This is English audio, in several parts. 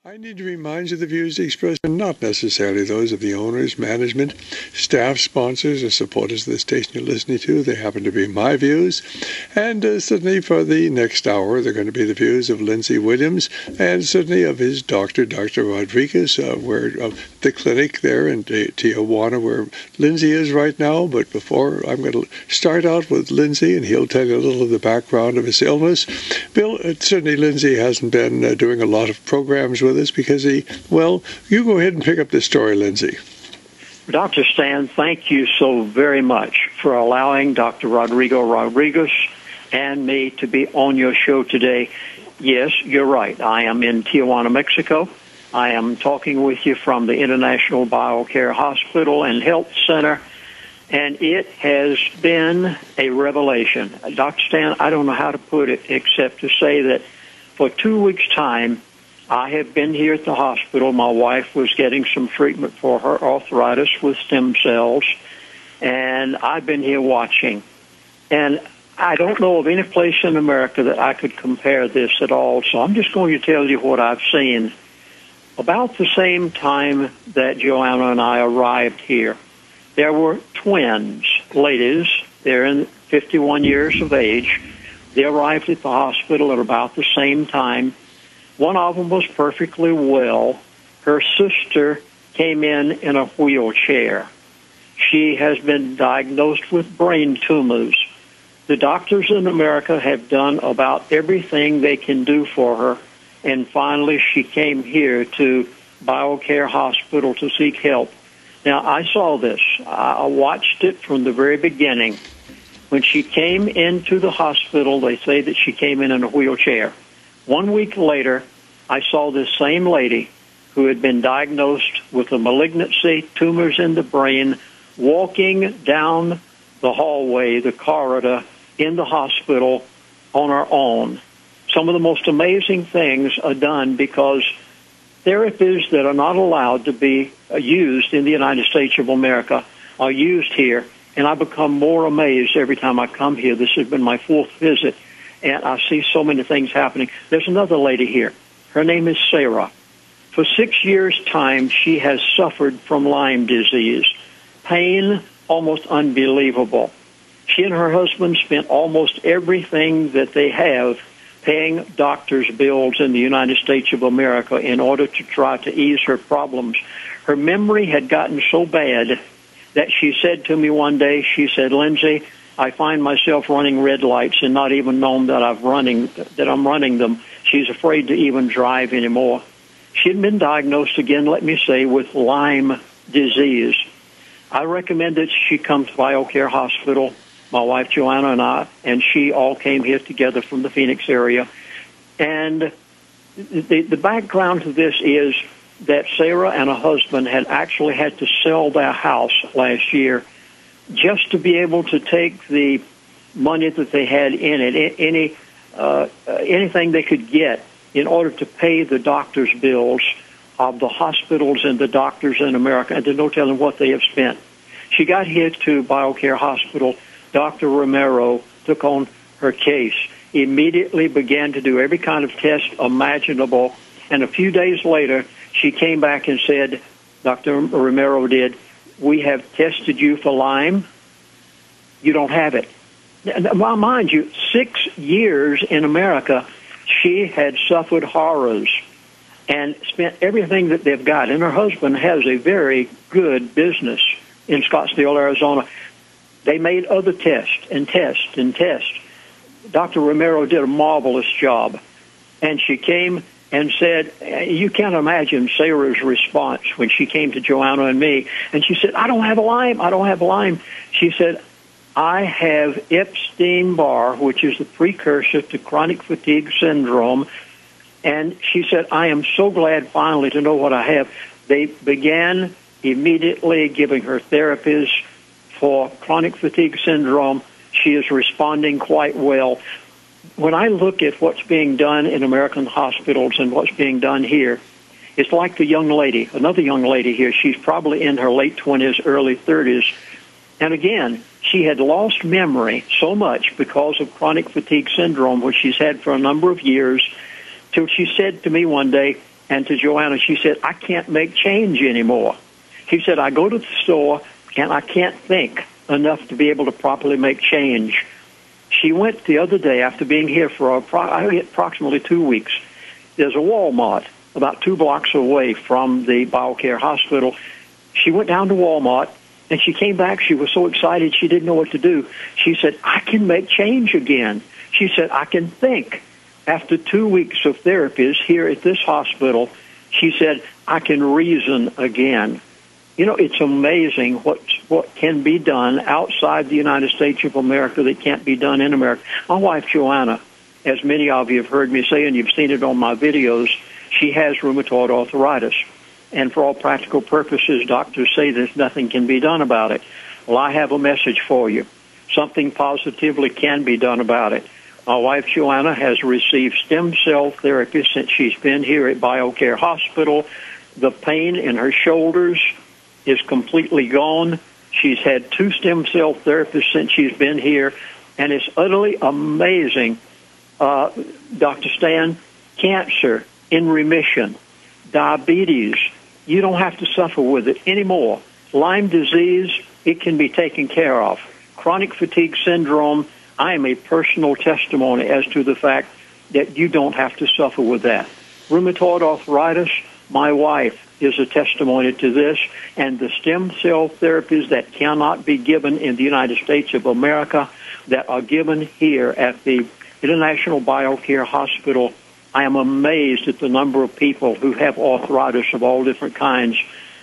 I need to remind you the views expressed are not necessarily those of the owners, management, staff, sponsors, or supporters of the station you're listening to. They happen to be my views. And certainly for the next hour, they're going to be the views of Lindsey Williams and certainly of his doctor, Dr. Rodrigo, where the clinic there in Tijuana, where Lindsey is right now. But before, I'm going to start out with Lindsey, and he'll tell you a little of the background of his illness. Bill, certainly Lindsey hasn't been doing a lot of programs with us because you go ahead and pick up this story, Lindsey. Dr. Stan, thank you so very much for allowing Dr. Rodrigo Rodriguez and me to be on your show today. Yes, you're right. I am in Tijuana, Mexico. I am talking with you from the International BioCare Hospital and Health Center, and it has been a revelation. Dr. Stan, I don't know how to put it except to say that for 2 weeks' time, I have been here at the hospital. My wife was getting some treatment for her arthritis with stem cells, and I've been here watching. And I don't know of any place in America that I could compare this at all, so I'm just going to tell you what I've seen. About the same time that Joanna and I arrived here, there were twins, ladies. They're in 51 years of age. They arrived at the hospital at about the same time. One of them was perfectly well. Her sister came in a wheelchair. She has been diagnosed with brain tumors. The doctors in America have done about everything they can do for her, and finally she came here to BioCare Hospital to seek help. Now, I saw this. I watched it from the very beginning. When she came into the hospital, they say that she came in a wheelchair. 1 week later, I saw this same lady who had been diagnosed with a malignancy, tumors in the brain, walking down the hallway, the corridor in the hospital on her own. Some of the most amazing things are done because therapies that are not allowed to be used in the United States of America are used here, and I become more amazed every time I come here. This has been my 4th visit, and I see so many things happening. There's another lady here. Her name is Sarah. For 6 years' time, she has suffered from Lyme disease. Pain almost unbelievable. She and her husband spent almost everything that they have paying doctors' bills in the United States of America in order to try to ease her problems. Her memory had gotten so bad that she said to me one day, she said, "Lindsey, I find myself running red lights and not even knowing that I'm running them." She's afraid to even drive anymore. She had been diagnosed again, let me say, with Lyme disease. I recommend that she come to BioCare Hospital, my wife Joanna and I, and she all came here together from the Phoenix area. And the background to this is that Sarah and her husband had actually had to sell their house last year just to be able to take the money that they had in it, anything they could get in order to pay the doctor's bills of the hospitals and the doctors in America, and there's no telling what they have spent. She got here to BioCare Hospital. Dr. Romero took on her case, immediately began to do every kind of test imaginable, and a few days later, she came back and said, Dr. Romero did, "We have tested you for Lyme. You don't have it." Now, mind you, 6 years in America, she had suffered horrors and spent everything that they've got. And her husband has a very good business in Scottsdale, Arizona. They made other tests and tests and tests. Dr. Romero did a marvelous job. And she came and said, you can't imagine Sarah's response when she came to Joanna and me. And she said, "I don't have Lyme. I don't have Lyme." She said, "I have Epstein-Barr, which is the precursor to chronic fatigue syndrome." And she said, "I am so glad finally to know what I have." They began immediately giving her therapies for chronic fatigue syndrome. She is responding quite well. When I look at what's being done in American hospitals and what's being done here, it's like the young lady, another young lady here. She's probably in her late 20s, early 30s. And again, she had lost memory so much because of chronic fatigue syndrome, which she's had for a number of years, till she said to me one day, And to Joanna, she said, I can't make change anymore. She said, I go to the store and I can't think enough to be able to properly make change. She went the other day after being here for approximately 2 weeks. There's a Walmart about 2 blocks away from the BioCare Hospital. She went down to Walmart, and she came back. She was so excited she didn't know what to do. She said, I can make change again. She said, I can think. After 2 weeks of therapies here at this hospital, she said, I can reason again. You know, it's amazing what can be done outside the United States of America that can't be done in America. My wife, Joanna, as many of you have heard me say, and you've seen it on my videos, she has rheumatoid arthritis. And for all practical purposes, doctors say there's nothing can be done about it. Well, I have a message for you. Something positively can be done about it. My wife, Joanna, has received stem cell therapy since she's been here at BioCare Hospital. The pain in her shoulders is completely gone. She's had 2 stem cell therapists since she's been here, and it's utterly amazing. Dr. Stan, cancer in remission, diabetes, you don't have to suffer with it anymore. Lyme disease, it can be taken care of. Chronic fatigue syndrome, I am a personal testimony as to the fact that you don't have to suffer with that. Rheumatoid arthritis, my wife is a testimony to this, and the stem cell therapies that cannot be given in the United States of America that are given here at the International BioCare Hospital. I am amazed at the number of people who have arthritis of all different kinds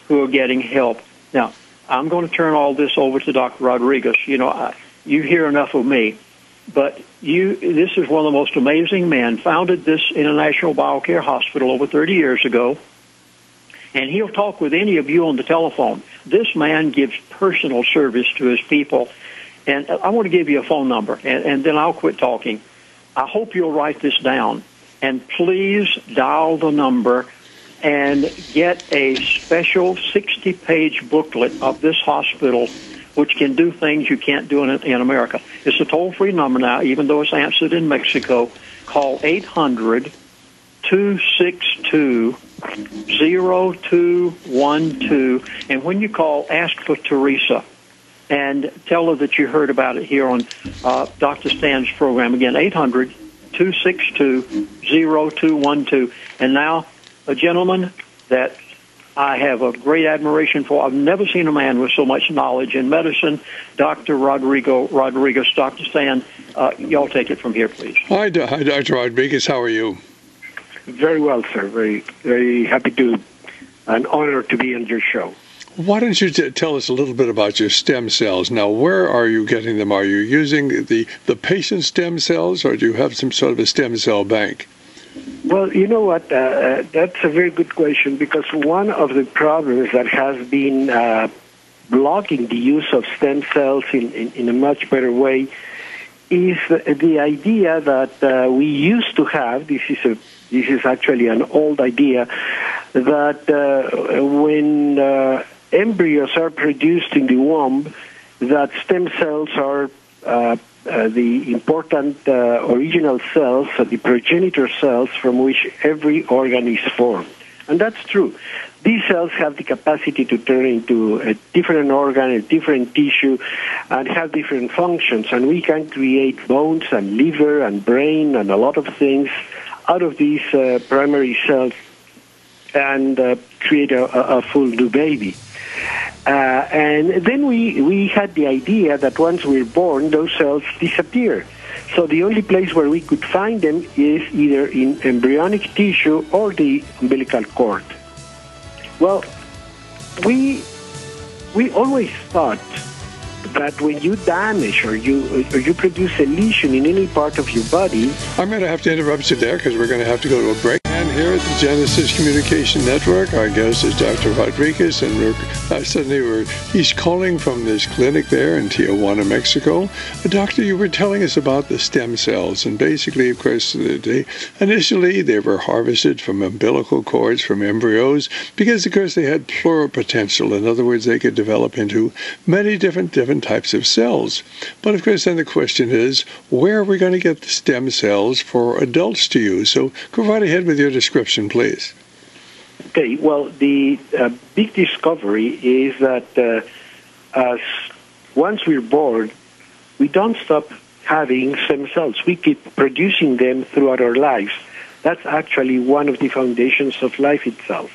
who are getting help. Now, I'm going to turn all this over to Dr. Rodrigo. You know, you hear enough of me, but this is one of the most amazing men, founded this International BioCare Hospital over 30 years ago, and he'll talk with any of you on the telephone. This man gives personal service to his people, and I want to give you a phone number, and then I'll quit talking. I hope you'll write this down, and please dial the number and get a special 60-page booklet of this hospital, which can do things you can't do in America. It's a toll-free number now, even though it's answered in Mexico. Call 800-262-0212, and when you call, ask for Teresa, and tell her that you heard about it here on Dr. Stan's program. Again, 800-262-0212. And now, a gentleman that I have a great admiration for. I've never seen a man with so much knowledge in medicine, Dr. Rodrigo. Dr. Stan, y'all take it from here, please. Hi, Dr. Rodriguez. How are you? Very well, sir. Very, very happy to, an honor to be on your show. Why don't you tell us a little bit about your stem cells? Now, where are you getting them? Are you using the patient stem cells, or do you have some sort of a stem cell bank? Well, you know what? That's a very good question, because one of the problems that has been blocking the use of stem cells in a much better way is the idea that we used to have. This is actually an old idea, that when embryos are produced in the womb, that stem cells are the important original cells, the progenitor cells from which every organ is formed. And that's true. These cells have the capacity to turn into a different organ, a different tissue, and have different functions. And we can create bones and liver and brain and a lot of things out of these primary cells and create a full new baby. And then we had the idea that once we're born, those cells disappear. So the only place where we could find them is either in embryonic tissue or the umbilical cord. Well, we always thought that when you damage or you produce a lesion in any part of your body... I'm going to have to interrupt you there because we're going to have to go to a break. And here at the Genesis Communication Network, our guest is Dr. Rodriguez, and he's calling from this clinic there in Tijuana, Mexico. Doctor, you were telling us about the stem cells, and basically, of course, initially they were harvested from umbilical cords, from embryos, because, of course, they had pluropotential. In other words, they could develop into many different types of cells. But, of course, then the question is, where are we going to get the stem cells for adults to use? So go right ahead with your description, please. Okay, well, the big discovery is that as once we're born, we don't stop having stem cells. We keep producing them throughout our lives. That's actually one of the foundations of life itself.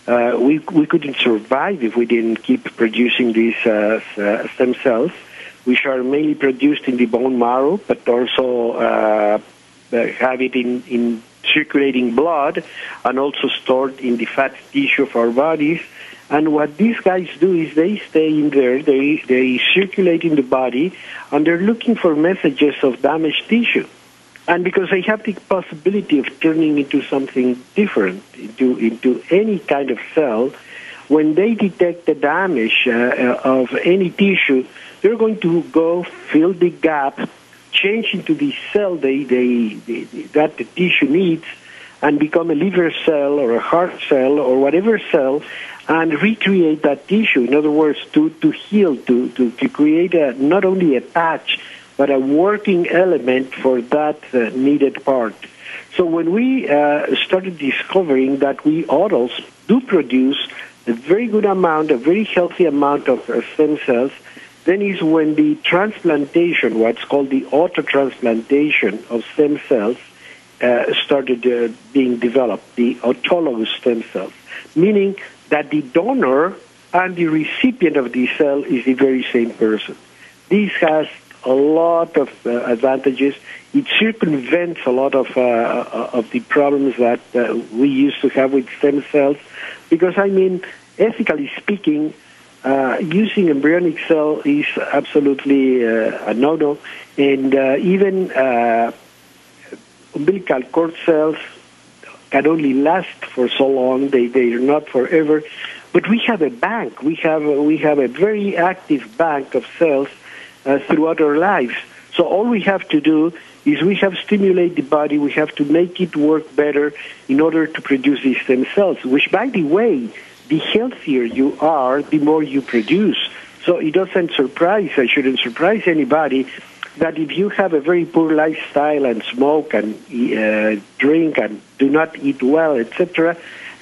We couldn't survive if we didn't keep producing these stem cells, which are mainly produced in the bone marrow, but also have it in circulating blood and also stored in the fat tissue of our bodies. And what these guys do is they stay in there, they circulate in the body, and they're looking for messages of damaged tissue. And because they have the possibility of turning into something different, into any kind of cell, when they detect the damage of any tissue, they're going to go fill the gap, change into the cell that the tissue needs, and become a liver cell or a heart cell or whatever cell, and recreate that tissue. In other words, to heal, to create not only a patch, but a working element for that needed part. So when we started discovering that we adults do produce a very good amount, a very healthy amount of stem cells, then is when the transplantation, what's called the autotransplantation of stem cells, started being developed, the autologous stem cells, meaning that the donor and the recipient of the cell is the very same person. This has a lot of advantages. It circumvents a lot of the problems that we used to have with stem cells, because, I mean, ethically speaking, using embryonic cell is absolutely a no-no, and even umbilical cord cells can only last for so long. They're not forever. But we have a bank. We have a very active bank of cells throughout our lives. So all we have to do is we have to stimulate the body. We have to make it work better in order to produce these stem cells, which, by the way, the healthier you are, the more you produce. So it doesn't surprise, I shouldn't surprise anybody, that if you have a very poor lifestyle and smoke and drink and do not eat well, etc.,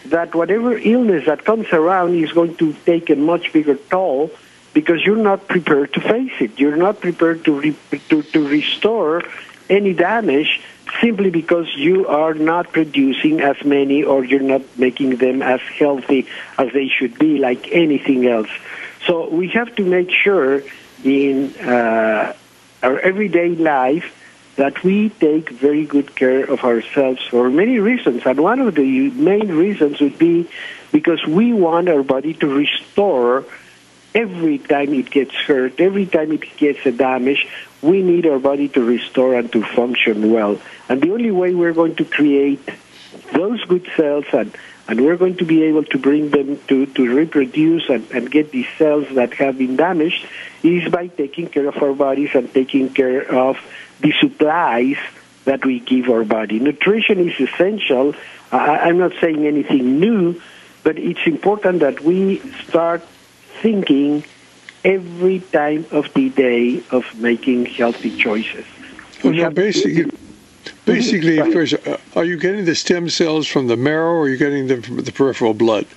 that whatever illness that comes around is going to take a much bigger toll, because you're not prepared to face it. You're not prepared to restore any damage simply because you are not producing as many, or you're not making them as healthy as they should be, like anything else. So we have to make sure in our everyday life that we take very good care of ourselves for many reasons. And one of the main reasons would be because we want our body to restore every time it gets hurt, every time it gets a damage. We need our body to restore and to function well. And the only way we're going to create those good cells and we're going to be able to bring them to reproduce and get these cells that have been damaged is by taking care of our bodies and taking care of the supplies that we give our body. Nutrition is essential. I'm not saying anything new, but it's important that we start thinking every time of the day of making healthy choices. Well, basically, first, are you getting the stem cells from the marrow, or are you getting them from the peripheral blood?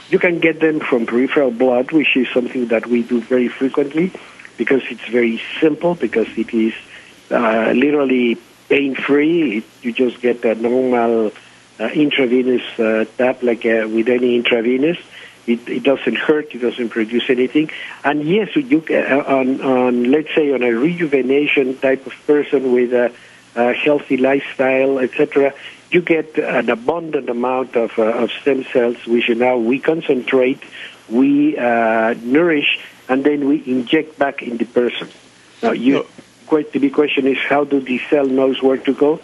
You can get them from peripheral blood, which is something that we do very frequently, because it's very simple, because it is literally pain-free. You just get a normal intravenous tap, like with any intravenous. It doesn't hurt. It doesn't produce anything. And yes, you on let's say on a rejuvenation type of person with a healthy lifestyle, etc., you get an abundant amount of stem cells, which now we concentrate, we nourish, and then we inject back in the person. Now, the big question is, how do the cell knows where to go?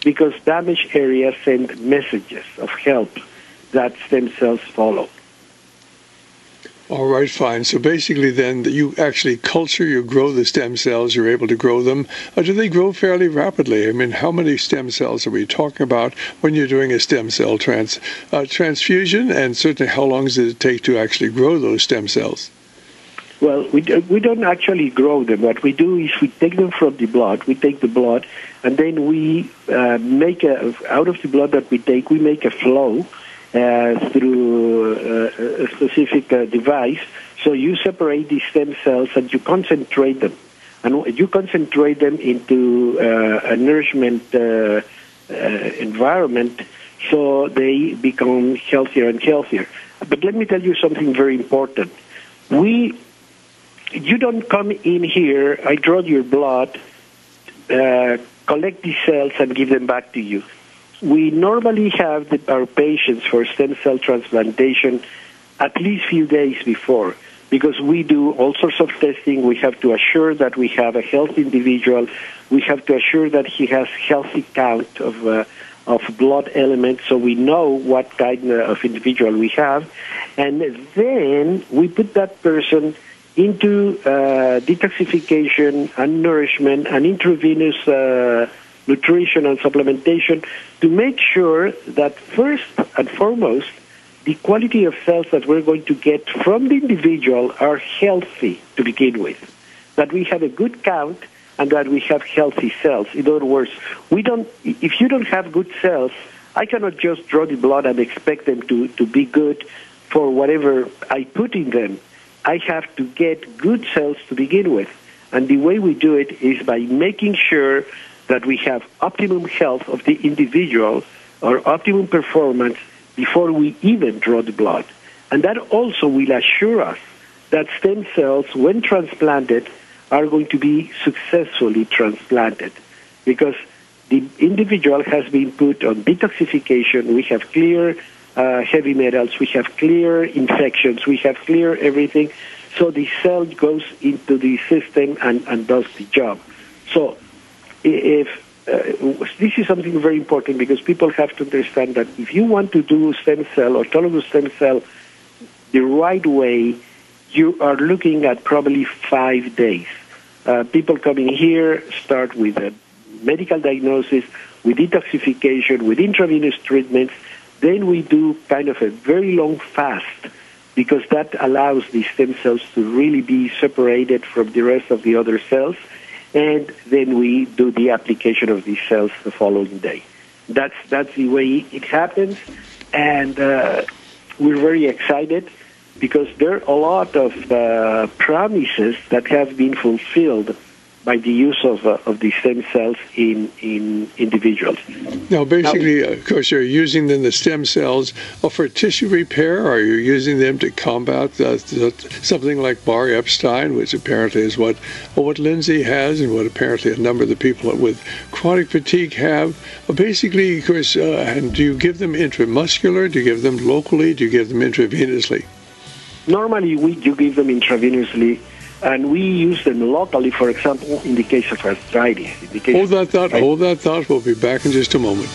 Because damaged areas send messages of help that stem cells follow. All right, fine. So basically then, you actually culture, you grow the stem cells, you're able to grow them. Do they grow fairly rapidly? I mean, how many stem cells are we talking about when you're doing a stem cell transfusion? And certainly, how long does it take to actually grow those stem cells? Well, we don't actually grow them. What we do is we take them from the blood. We take the blood, and then we make out of the blood that we take, we make a flow. through a specific device. So you separate these stem cells and you concentrate them. And you concentrate them into a nourishment environment, so they become healthier and healthier. But let me tell you something very important. You don't come in here, I draw your blood, collect these cells and give them back to you. We normally have our patients for stem cell transplantation at least few days before, because we do all sorts of testing. We have to assure that we have a healthy individual. We have to assure that he has healthy count of blood elements, so we know what kind of individual we have. And then we put that person into detoxification and nourishment and intravenous nutrition and supplementation to make sure that first and foremost, the quality of cells that we're going to get from the individual are healthy to begin with, that we have a good count and that we have healthy cells. In other words, if you don't have good cells, I cannot just draw the blood and expect them to be good for whatever I put in them. I have to get good cells to begin with. And the way we do it is by making sure that we have optimum health of the individual or optimum performance before we even draw the blood. And that also will assure us that stem cells, when transplanted, are going to be successfully transplanted, because the individual has been put on detoxification. We have clear heavy metals, we have clear infections, we have clear everything, so the cell goes into the system and does the job. So this is something very important, because people have to understand that if you want to do stem cell, autologous stem cell, the right way, you are looking at probably 5 days. People coming here start with a medical diagnosis, with detoxification, with intravenous treatments. Then we do kind of a very long fast, because that allows the stem cells to really be separated from the rest of the other cells. And then we do the application of these cells the following day. That's the way it happens, and we're very excited, because there are a lot of promises that have been fulfilled by the use of these stem cells in individuals. Now, basically, of course, you're using then the stem cells for tissue repair. Are you using them to combat something like Barr Epstein, which apparently is what Lindsey has, and what apparently a number of the people with chronic fatigue have? Well, basically, of course, and do you give them intramuscular? Do you give them locally? Do you give them intravenously? Normally, you give them intravenously, and we use them locally, for example, in the case of arthritis. Hold that thought. We'll be back in just a moment.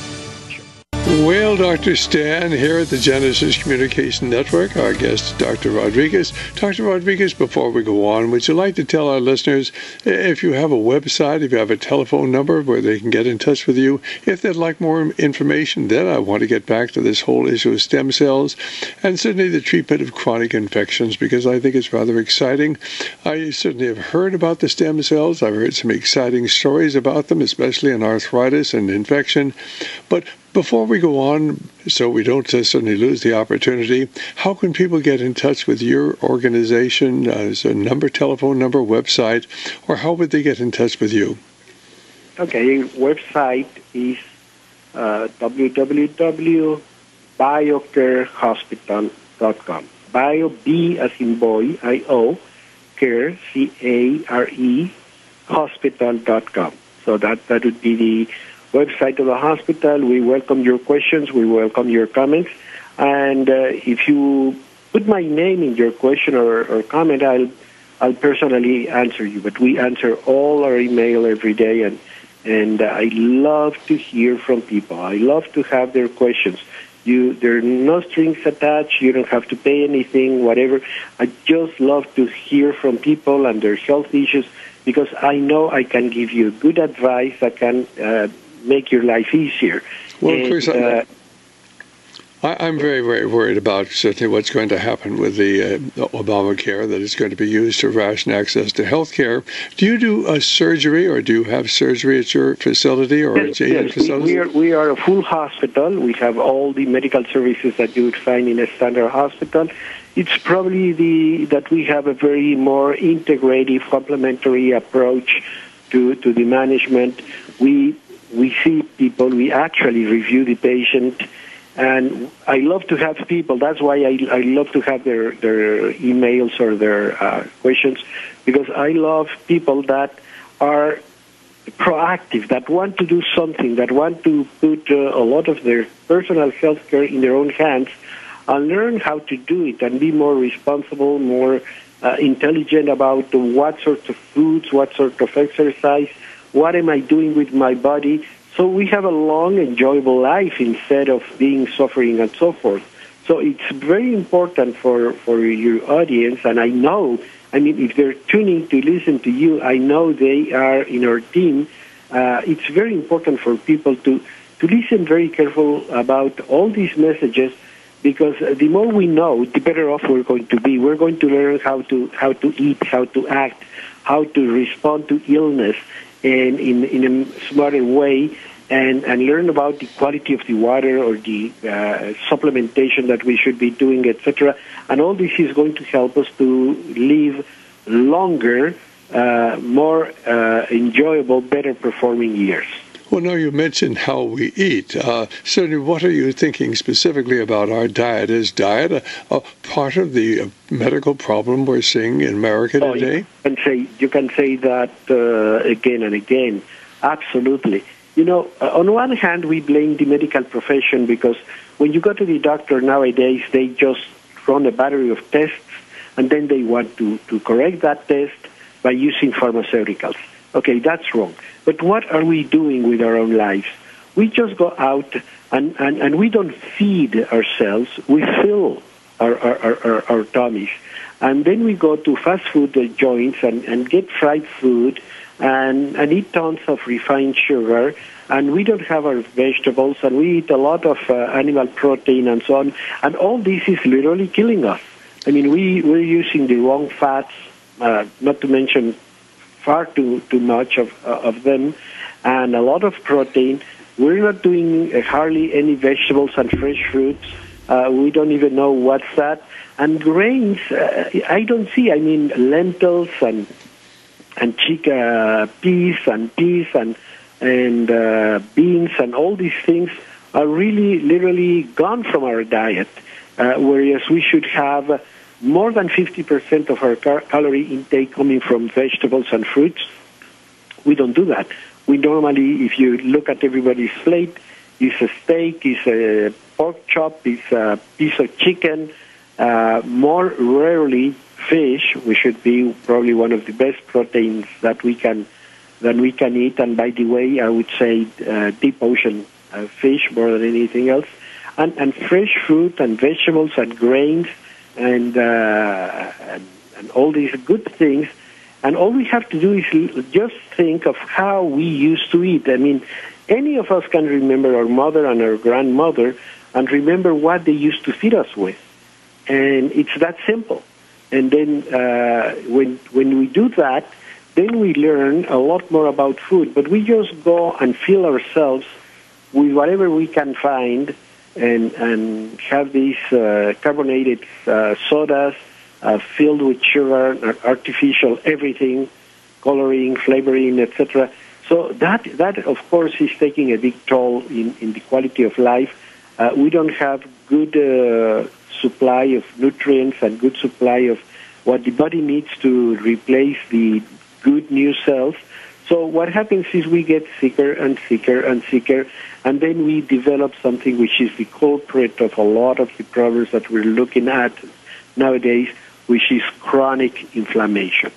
Well, Dr. Stan here at the Genesis Communication Network. Our guest is Dr. Rodriguez. Dr. Rodriguez, before we go on, would you like to tell our listeners if you have a website, if you have a telephone number where they can get in touch with you, if they'd like more information? Then I want to get back to this whole issue of stem cells and certainly the treatment of chronic infections, because I think it's rather exciting. I certainly have heard about the stem cells. I've heard some exciting stories about them, especially in arthritis and infection. But before we go on, so we don't suddenly lose the opportunity, how can people get in touch with your organization? Is a number, telephone number, website, or how would they get in touch with you? Okay, website is www.biocarehospital.com. Bio, B as in boy, I-O, care, C-A-R-E, hospital.com. So that would be the website of the hospital. We welcome your questions. We welcome your comments. And if you put my name in your question or comment, I'll personally answer you. But we answer all our email every day, and I love to hear from people. I love to have their questions. There are no strings attached. You don't have to pay anything, whatever. I just love to hear from people and their health issues, because I know I can give you good advice that can make your life easier. Well, of course, I'm very, very worried about certainly what's going to happen with the Obamacare, that it's going to be used to ration access to health care. Do you do surgery, or do you have surgery at your facility or at your facility? We are a full hospital. We have all the medical services that you would find in a standard hospital. It's probably that we have a very more integrative, complementary approach to the management. We see people, we actually review the patient, and I love to have people. That's why I love to have their emails or their questions, because I love people that are proactive, that want to do something, that want to put a lot of their personal health care in their own hands and learn how to do it and be more responsible, more intelligent about what sorts of foods, what sort of exercise, what am I doing with my body. So we have a long, enjoyable life instead of being suffering and so forth. So it's very important for your audience, and I know, if they're tuning to listen to you, I know they are in our team. It's very important for people to listen very careful about all these messages, because the more we know, the better off we're going to be. We're going to learn how to eat, how to act, how to respond to illness in a smarter way, and learn about the quality of the water or the supplementation that we should be doing, etc. And all this is going to help us to live longer, more enjoyable, better performing years. Well, now you mentioned how we eat. Certainly, what are you thinking specifically about our diet? Is diet a part of the medical problem we're seeing in America today? You can say that again and again. Absolutely. On one hand, we blame the medical profession, because when you go to the doctor nowadays, they just run a battery of tests, and then they want to correct that test by using pharmaceuticals. Okay, that's wrong. But what are we doing with our own lives? We just go out and we don't feed ourselves. We fill our tummies. And then we go to fast food joints and get fried food and eat tons of refined sugar. And we don't have our vegetables, and we eat a lot of animal protein and so on. And all this is literally killing us. We're using the wrong fats, not to mention far too much of them, and a lot of protein. We're not doing hardly any vegetables and fresh fruits. We don't even know what's that. And grains, I don't see. Lentils and peas and beans and all these things are really literally gone from our diet, whereas we should have more than 50% of our calorie intake coming from vegetables and fruits. We don't do that. We normally, if you look at everybody's plate, it's a steak, it's a pork chop, it's a piece of chicken, more rarely fish, which should be probably one of the best proteins that we can eat. And by the way, I would say deep ocean fish more than anything else, and fresh fruit and vegetables and grains and all these good things. And all we have to do is just think of how we used to eat. Any of us can remember our mother and our grandmother and remember what they used to feed us with. And it's that simple. And then when we do that, then we learn a lot more about food. But we just go and fill ourselves with whatever we can find and have these carbonated sodas filled with sugar, artificial everything, coloring, flavoring, etc. So that of course is taking a big toll in the quality of life. We don't have good supply of nutrients and good supply of what the body needs to replace the good new cells. So what happens is we get sicker and sicker and sicker, and then we develop something which is the culprit of a lot of the problems that we're looking at nowadays, which is chronic inflammation.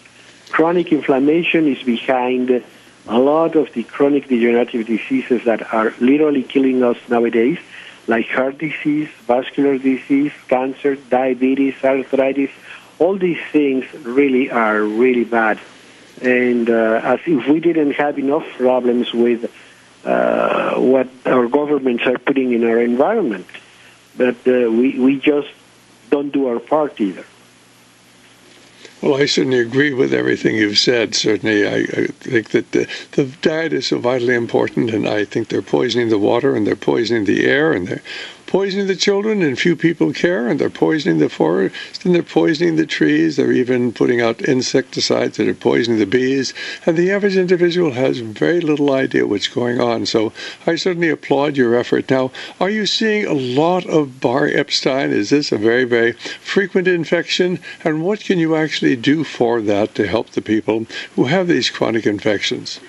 Chronic inflammation is behind a lot of the chronic degenerative diseases that are literally killing us nowadays, like heart disease, vascular disease, cancer, diabetes, arthritis. All these things really are really bad. And as if we didn't have enough problems with what our governments are putting in our environment. but we just don't do our part either. Well, I certainly agree with everything you've said. Certainly, I think that the diet is so vitally important, and I think they're poisoning the water, and they're poisoning the air, and they're poisoning the children, and few people care, and they're poisoning the forest, and they're poisoning the trees. They're even putting out insecticides that are poisoning the bees, and the average individual has very little idea what's going on. So I certainly applaud your effort. Now, are you seeing a lot of Bar Epstein? Is this a very, very frequent infection? And what can you actually do for that to help the people who have these chronic infections?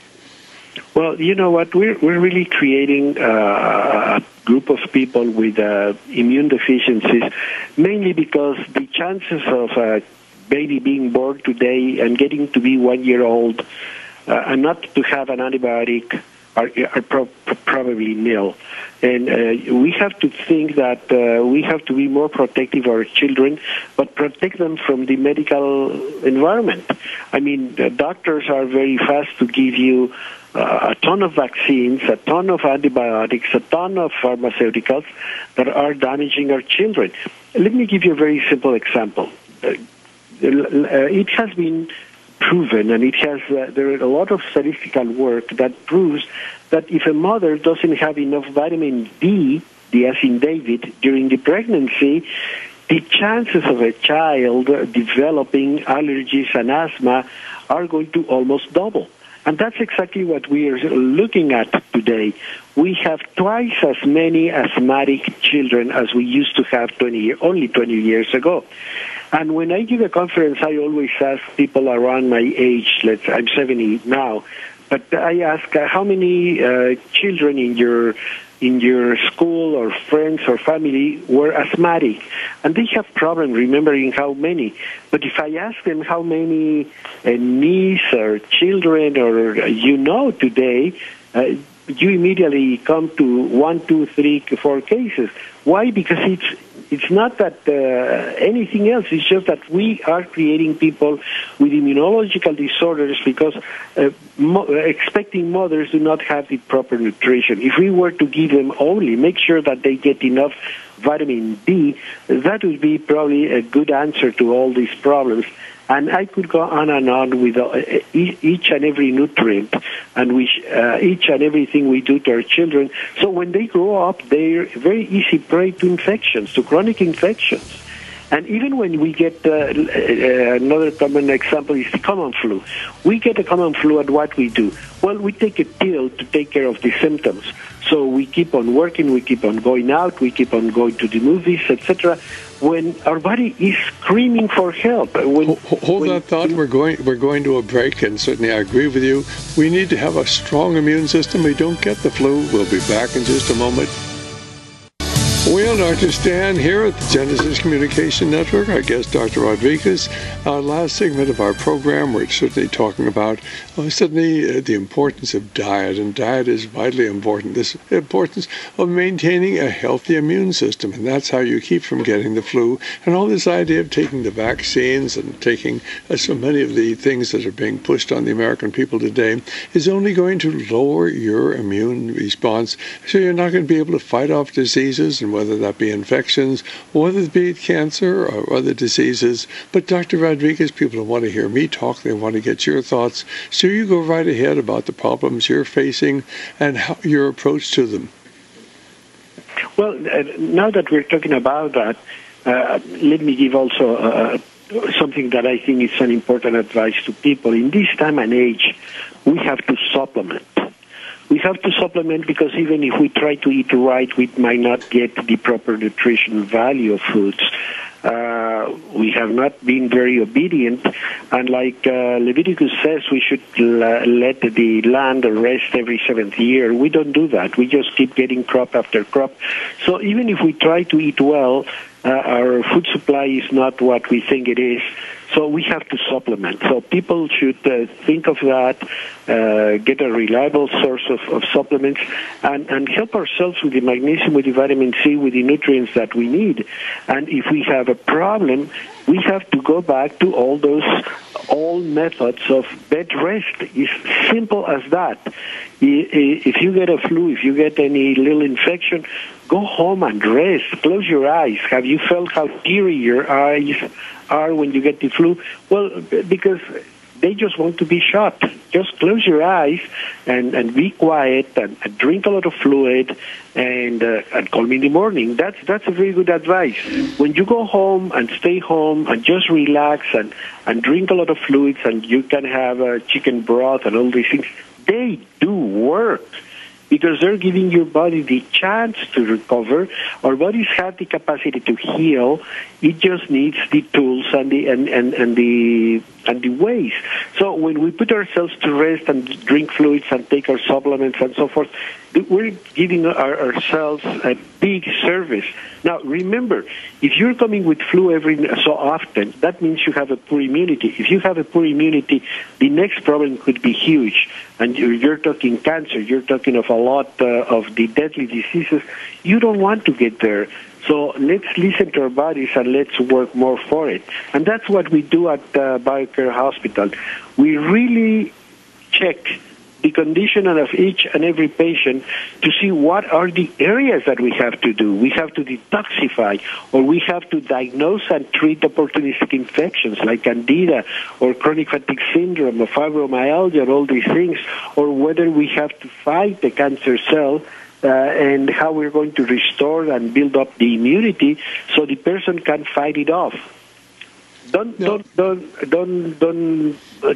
Well, you know what? We're really creating a group of people with immune deficiencies, mainly because the chances of a baby being born today and getting to be 1 year old and not to have an antibiotic are probably nil. And we have to think that we have to be more protective of our children, but protect them from the medical environment. I mean, the doctors are very fast to give you a ton of vaccines, a ton of antibiotics, a ton of pharmaceuticals that are damaging our children. Let me give you a very simple example. It has been proven, and there is a lot of statistical work that proves that if a mother doesn't have enough vitamin D, as in David, during the pregnancy, the chances of a child developing allergies and asthma are going to almost double. And that's exactly what we are looking at today. We have twice as many asthmatic children as we used to have only 20 years ago. And when I give a conference, I always ask people around my age, I'm 70 now, but I ask how many children in your school or friends or family were asthmatic. And they have problems remembering how many. But if I ask them how many niece or children or today, you immediately come to 1, 2, 3, 4 cases. Why? Because it's not that anything else. It's just that we are creating people with immunological disorders because expecting mothers do not have the proper nutrition. If we were to give them only, make sure that they get enough vitamin D, that would be probably a good answer to all these problems. And I could go on and on with each and every nutrient and each and everything we do to our children. So when they grow up, they're very easy prey to infections, to chronic infections. And even when we get another common example is the common flu. We get a common flu, and what we do? Well, we take a pill to take care of the symptoms. So we keep on working, we keep on going out, we keep on going to the movies, etc. When our body is screaming for help. Hold that thought. We're going to a break, and certainly I agree with you. We need to have a strong immune system. We don't get the flu. We'll be back in just a moment. Well, Dr. Stan here at the Genesis Communication Network. Our guest, Dr. Rodriguez. Our last segment of our program, we're certainly talking about the importance of diet, and diet is vitally important. This importance of maintaining a healthy immune system, and that's how you keep from getting the flu. And all this idea of taking the vaccines and taking so many of the things that are being pushed on the American people today is only going to lower your immune response, so you're not going to be able to fight off diseases, and whether that be infections, or whether it be cancer or other diseases. But Dr. Rodriguez, people don't want to hear me talk. They want to get your thoughts. So you go right ahead about the problems you're facing and how your approach to them. Well, now that we're talking about that, let me give also something that I think is an important advice to people. In this time and age, we have to supplement. We have to supplement because even if we try to eat right, we might not get the proper nutritional value of foods. We have not been very obedient, and like Leviticus says, we should let the land rest every 7th year. We don't do that. We just keep getting crop after crop. So even if we try to eat well, our food supply is not what we think it is. So we have to supplement. So people should think of that, get a reliable source of supplements, and help ourselves with the magnesium, with the vitamin C, with the nutrients that we need. And if we have a problem, we have to go back to all those old methods of bed rest. It's simple as that. If you get a flu, if you get any little infection, go home and rest. Close your eyes. Have you felt how teary your eyes are when you get the flu? Well, because they just want to be shot. Just close your eyes and be quiet and drink a lot of fluid and call me in the morning. That's a very good advice. When you go home and stay home and just relax and drink a lot of fluids, and you can have chicken broth and all these things, they do work, because they're giving your body the chance to recover. Our bodies have the capacity to heal. It just needs the tools and the ways. So when we put ourselves to rest and drink fluids and take our supplements and so forth, we're giving ourselves a big service. Now, remember, if you're coming with flu every so often, that means you have a poor immunity. If you have a poor immunity, the next problem could be huge. And you're talking cancer. You're talking of a lot of the deadly diseases. You don't want to get there. So let's listen to our bodies and let's work more for it. And that's what we do at BioCare Hospital. We really check the condition of each and every patient to see what are the areas that we have to do. We have to detoxify, or we have to diagnose and treat opportunistic infections like Candida or chronic fatigue syndrome or fibromyalgia and all these things, or whether we have to fight the cancer cell and how we're going to restore and build up the immunity so the person can fight it off. Don't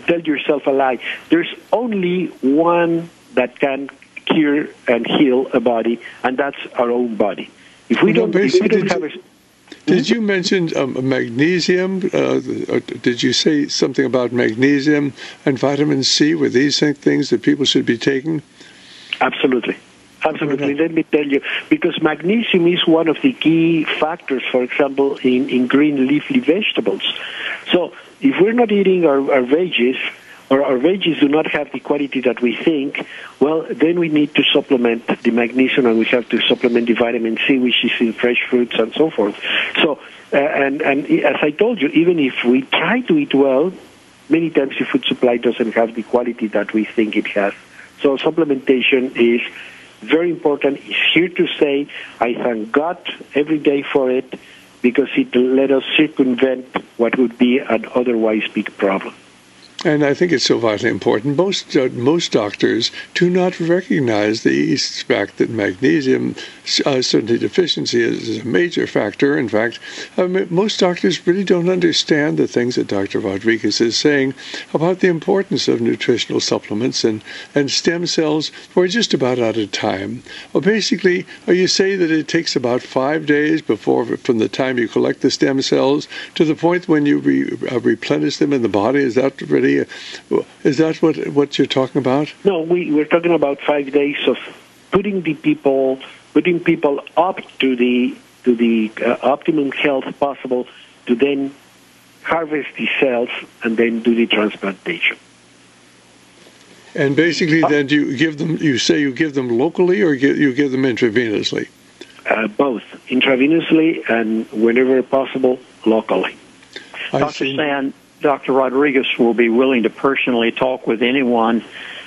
tell yourself a lie. There's only one that can cure and heal a body, and that's our own body. If we don't have a... Did you mention magnesium? Did you say something about magnesium and vitamin C? Were these things that people should be taking? Absolutely. Absolutely. Let me tell you, because magnesium is one of the key factors, for example, in green leafy vegetables. So if we're not eating our veggies, or our veggies do not have the quality that we think, well, then we need to supplement the magnesium, and we have to supplement the vitamin C, which is in fresh fruits and so forth. So, and as I told you, even if we try to eat well, many times the food supply doesn't have the quality that we think it has. So supplementation is very important. It's here to stay. I thank God every day for it, because it let us circumvent what would be an otherwise big problem. And I think it's so vitally important. Most doctors do not recognize the fact that magnesium certainly deficiency is a major factor. In fact, most doctors really don't understand the things that Dr. Rodriguez is saying about the importance of nutritional supplements and stem cells. We're just about out of time. Well, basically, you say that it takes about 5 days from the time you collect the stem cells to the point when you replenish them in the body. Is that really? Is that what you're talking about? No, we're talking about 5 days of putting people up to the optimum health possible, to then harvest the cells and then do the transplantation. And basically, then you say you give them locally, or you give them intravenously? Both, intravenously and whenever possible, locally. Dr. Sand, Dr. Rodriguez will be willing to personally talk with anyone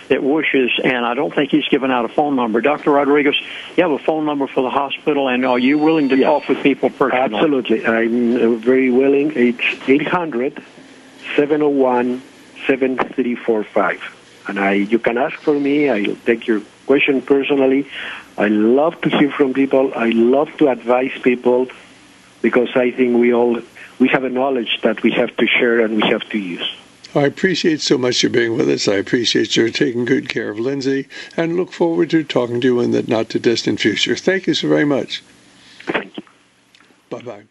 that wishes, and I don't think he's given out a phone number. Dr. Rodriguez, you have a phone number for the hospital, and are you willing to talk with people personally? Absolutely. I'm very willing. It's 800-701-7345. And you can ask for me. I'll take your question personally. I love to hear from people. I love to advise people, because I think we have a knowledge that we have to share and we have to use. I appreciate so much you being with us. I appreciate your taking good care of Lindsey, and look forward to talking to you in the not-too-distant future. Thank you so very much. Thank you. Bye-bye.